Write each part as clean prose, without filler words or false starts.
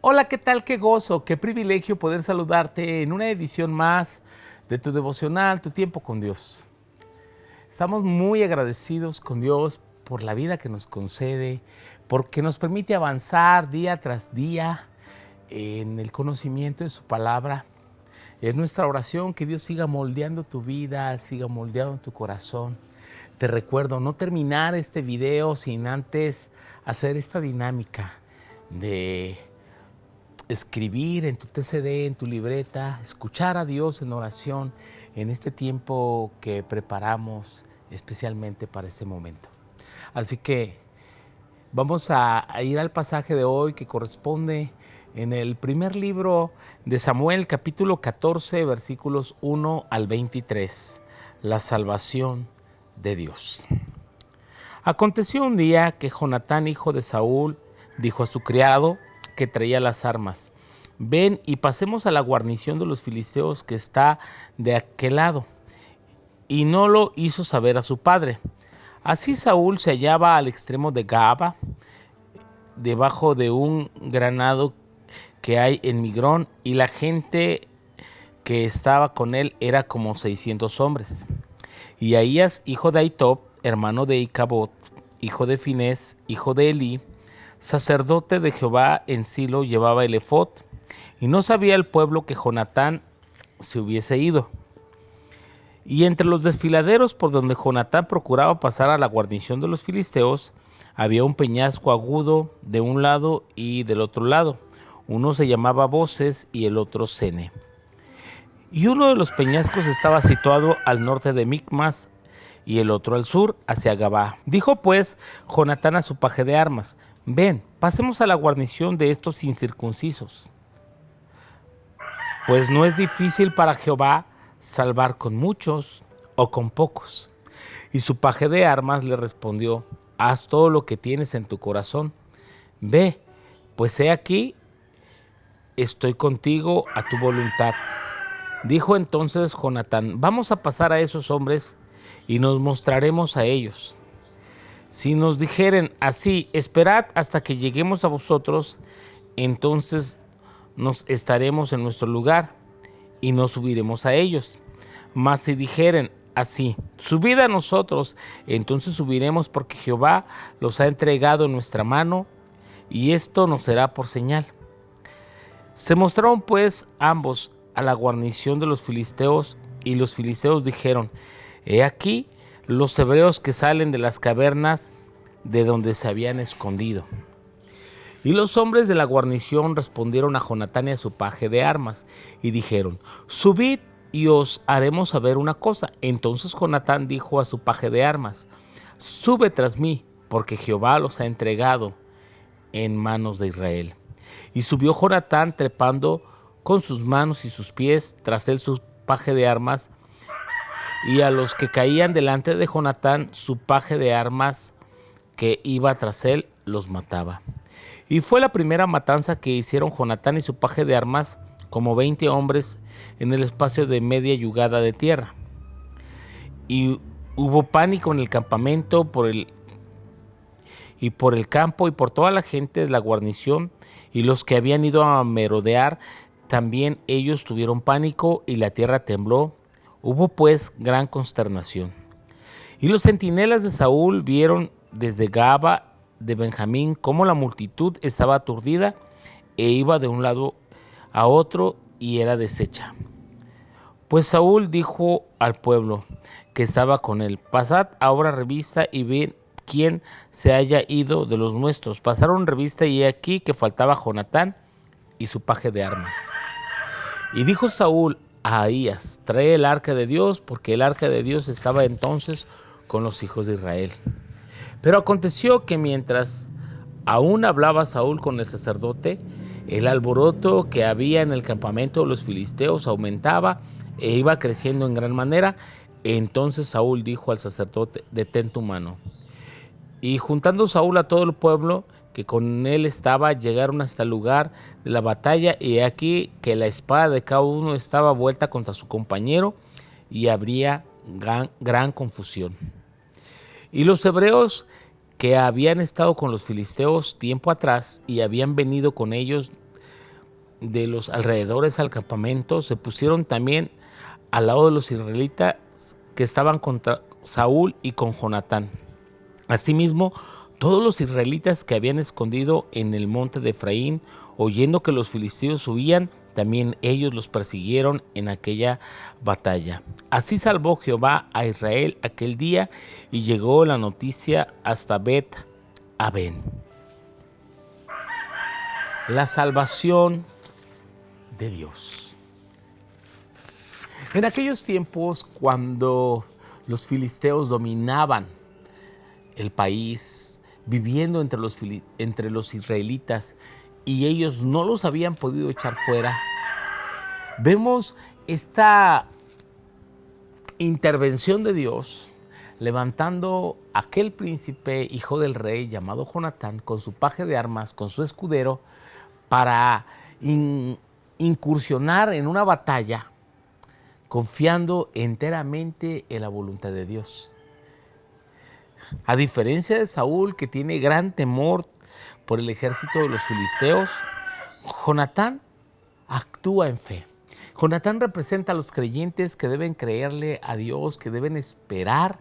Hola, ¿qué tal? Qué gozo, qué privilegio poder saludarte en una edición más de tu devocional, tu tiempo con Dios. Estamos muy agradecidos con Dios por la vida que nos concede, porque nos permite avanzar día tras día en el conocimiento de su palabra. Es nuestra oración que Dios siga moldeando tu vida, siga moldeando tu corazón. Te recuerdo no terminar este video sin antes hacer esta dinámica de escribir en tu TCD, en tu libreta, escuchar a Dios en oración en este tiempo que preparamos especialmente para este momento. Así que vamos a ir al pasaje de hoy que corresponde en el primer libro de Samuel, capítulo 14, versículos 1 al 23, la salvación de Dios. Aconteció un día que Jonatán, hijo de Saúl, dijo a su criado que traía las armas: ven y pasemos a la guarnición de los filisteos que está de aquel lado. Y no lo hizo saber a su padre. Así Saúl se hallaba al extremo de Gaba, debajo de un granado que hay en Migrón, y la gente que estaba con él era como 600 hombres. Y Ahías, hijo de Ahitob, hermano de Icabod, hijo de Finés, hijo de Elí, sacerdote de Jehová en Silo, llevaba el efod, y no sabía el pueblo que Jonatán se hubiese ido. Y entre los desfiladeros por donde Jonatán procuraba pasar a la guarnición de los filisteos, había un peñasco agudo de un lado y del otro lado. Uno se llamaba Voces y el otro Sene. Y uno de los peñascos estaba situado al norte de Micmas y el otro al sur, hacia Gabá. Dijo pues Jonatán a su paje de armas: ven, pasemos a la guarnición de estos incircuncisos, pues no es difícil para Jehová salvar con muchos o con pocos. Y su paje de armas le respondió: haz todo lo que tienes en tu corazón. Ve, pues he aquí, estoy contigo a tu voluntad. Dijo entonces Jonatán: vamos a pasar a esos hombres y nos mostraremos a ellos. Si nos dijeren así: esperad hasta que lleguemos a vosotros, entonces nos estaremos en nuestro lugar y no subiremos a ellos. Mas si dijeren así: subid a nosotros, entonces subiremos, porque Jehová los ha entregado en nuestra mano, y esto nos será por señal. Se mostraron pues ambos a la guarnición de los filisteos, y los filisteos dijeron: he aquí los hebreos que salen de las cavernas de donde se habían escondido. Y los hombres de la guarnición respondieron a Jonatán y a su paje de armas, y dijeron: subid y os haremos saber una cosa. Entonces Jonatán dijo a su paje de armas: sube tras mí, porque Jehová los ha entregado en manos de Israel. Y subió Jonatán trepando con sus manos y sus pies, tras él su paje de armas, y a los que caían delante de Jonatán, su paje de armas que iba tras él los mataba. Y fue la primera matanza que hicieron Jonatán y su paje de armas, como 20 hombres en el espacio de media yugada de tierra. Y hubo pánico en el campamento por el campo y por toda la gente de la guarnición, y los que habían ido a merodear, también ellos tuvieron pánico, y la tierra tembló. Hubo pues gran consternación. Y los centinelas de Saúl vieron desde Gaba de Benjamín cómo la multitud estaba aturdida e iba de un lado a otro y era deshecha. Pues Saúl dijo al pueblo que estaba con él: pasad ahora revista y ved quién se haya ido de los nuestros. Pasaron revista y he aquí que faltaba Jonatán y su paje de armas. Y dijo Saúl a Ahías: trae el arca de Dios, porque el arca de Dios estaba entonces con los hijos de Israel. Pero aconteció que mientras aún hablaba Saúl con el sacerdote, el alboroto que había en el campamento de los filisteos aumentaba e iba creciendo en gran manera. Entonces Saúl dijo al sacerdote: detén tu mano. Y juntando Saúl a todo el pueblo que con él estaba, llegaron hasta el lugar de la batalla, y aquí que la espada de cada uno estaba vuelta contra su compañero, y habría gran confusión. Y los hebreos que habían estado con los filisteos tiempo atrás y habían venido con ellos de los alrededores al campamento se pusieron también al lado de los israelitas que estaban contra Saúl y con Jonatán. Asimismo, todos los israelitas que habían escondido en el monte de Efraín, oyendo que los filisteos huían, también ellos los persiguieron en aquella batalla. Así salvó Jehová a Israel aquel día y llegó la noticia hasta Bet-Aven. La salvación de Dios. En aquellos tiempos, cuando los filisteos dominaban el país, viviendo entre los israelitas, y ellos no los habían podido echar fuera, vemos esta intervención de Dios levantando a aquel príncipe, hijo del rey, llamado Jonatán, con su paje de armas, con su escudero, para incursionar en una batalla, confiando enteramente en la voluntad de Dios. A diferencia de Saúl, que tiene gran temor por el ejército de los filisteos, Jonatán actúa en fe. Jonatán representa a los creyentes que deben creerle a Dios, que deben esperar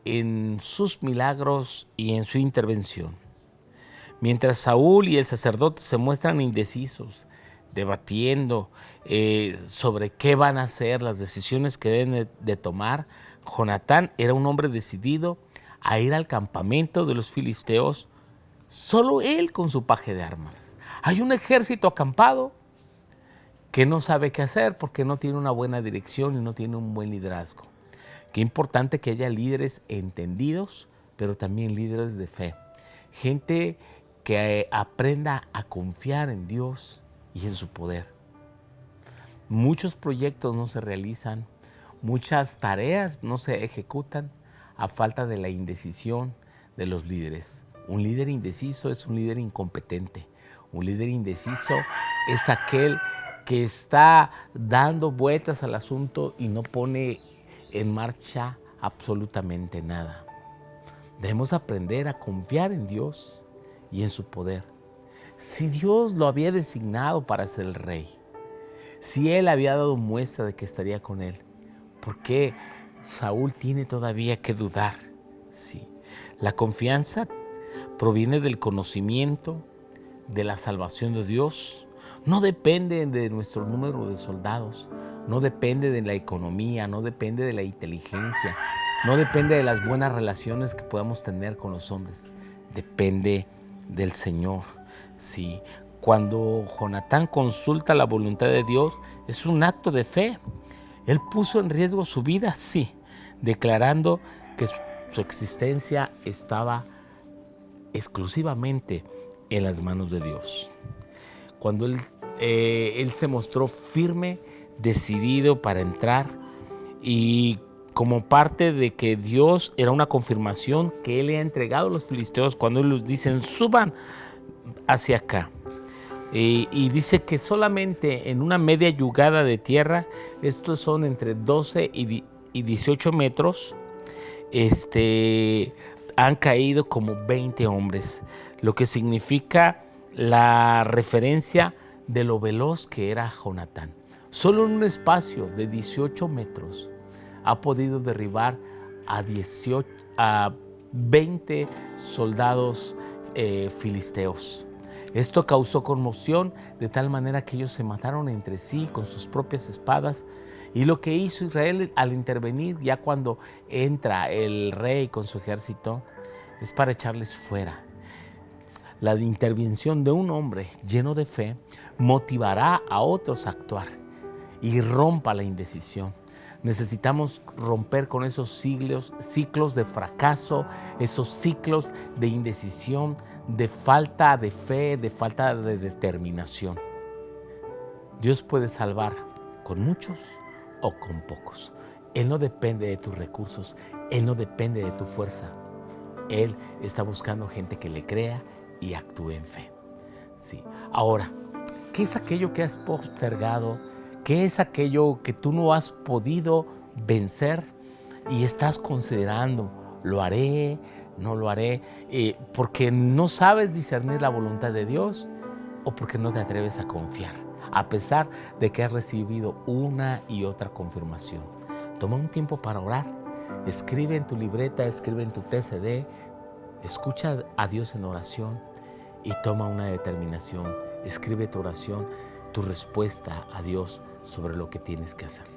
en sus milagros y en su intervención. Mientras Saúl y el sacerdote se muestran indecisos, debatiendo sobre qué van a hacer, las decisiones que deben de tomar, Jonatán era un hombre decidido a ir al campamento de los filisteos, solo él con su paje de armas. Hay un ejército acampado que no sabe qué hacer porque no tiene una buena dirección y no tiene un buen liderazgo. Qué importante que haya líderes entendidos, pero también líderes de fe. Gente que aprenda a confiar en Dios y en su poder. Muchos proyectos no se realizan, muchas tareas no se ejecutan a falta de la indecisión de los líderes. Un líder indeciso es un líder incompetente. Un líder indeciso es aquel que está dando vueltas al asunto y no pone en marcha absolutamente nada. Debemos aprender a confiar en Dios y en su poder. Si Dios lo había designado para ser el rey, si Él había dado muestra de que estaría con él, ¿por qué Saúl tiene todavía que dudar? Sí, la confianza proviene del conocimiento de la salvación de Dios. No depende de nuestro número de soldados, no depende de la economía, no depende de la inteligencia, no depende de las buenas relaciones que podamos tener con los hombres. Depende del Señor. Sí, cuando Jonatán consulta la voluntad de Dios, es un acto de fe. Él puso en riesgo su vida, sí, declarando que su existencia estaba exclusivamente en las manos de Dios. Cuando él se mostró firme, decidido para entrar, y como parte de que Dios era una confirmación que Él le ha entregado a los filisteos cuando Él les dicen suban hacia acá. Y dice que solamente en una media yugada de tierra, estos son entre 12 y 18 metros, han caído como 20 hombres, lo que significa la referencia de lo veloz que era Jonatán. Solo en un espacio de 18 metros ha podido derribar a 20 soldados filisteos. Esto causó conmoción de tal manera que ellos se mataron entre sí con sus propias espadas. Y lo que hizo Israel al intervenir, ya cuando entra el rey con su ejército, es para echarles fuera. La intervención de un hombre lleno de fe motivará a otros a actuar y rompa la indecisión. Necesitamos romper con esos ciclos de fracaso, esos ciclos de indecisión, de falta de fe, de falta de determinación. Dios puede salvar con muchos o con pocos. Él no depende de tus recursos, Él no depende de tu fuerza. Él está buscando gente que le crea y actúe en fe. Sí. Ahora, ¿qué es aquello que has postergado? ¿Qué es aquello que tú no has podido vencer y estás considerando? ¿Lo haré? ¿No lo haré? ¿Porque no sabes discernir la voluntad de Dios o porque no te atreves a confiar? a pesar de que has recibido una y otra confirmación. Toma un tiempo para orar. Escribe en tu libreta, escribe en tu TCD, escucha a Dios en oración y toma una determinación. Escribe tu oración, tu respuesta a Dios sobre lo que tienes que hacer.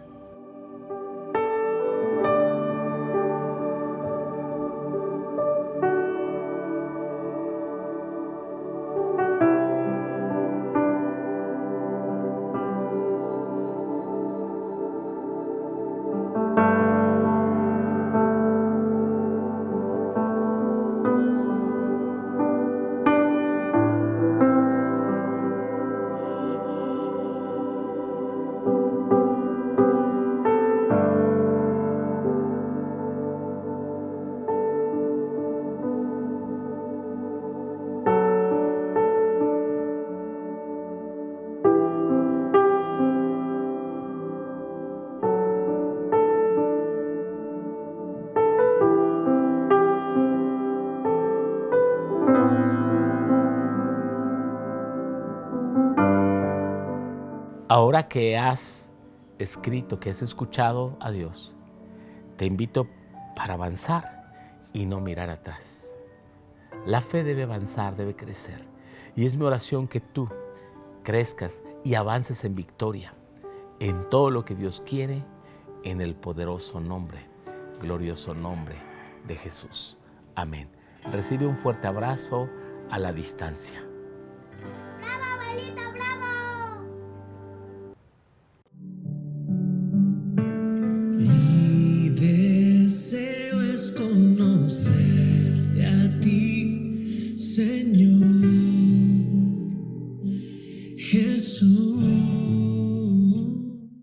Ahora que has escrito, que has escuchado a Dios, te invito para avanzar y no mirar atrás. La fe debe avanzar, debe crecer. Y es mi oración que tú crezcas y avances en victoria, en todo lo que Dios quiere, en el poderoso nombre, glorioso nombre de Jesús. Amén. Recibe un fuerte abrazo a la distancia.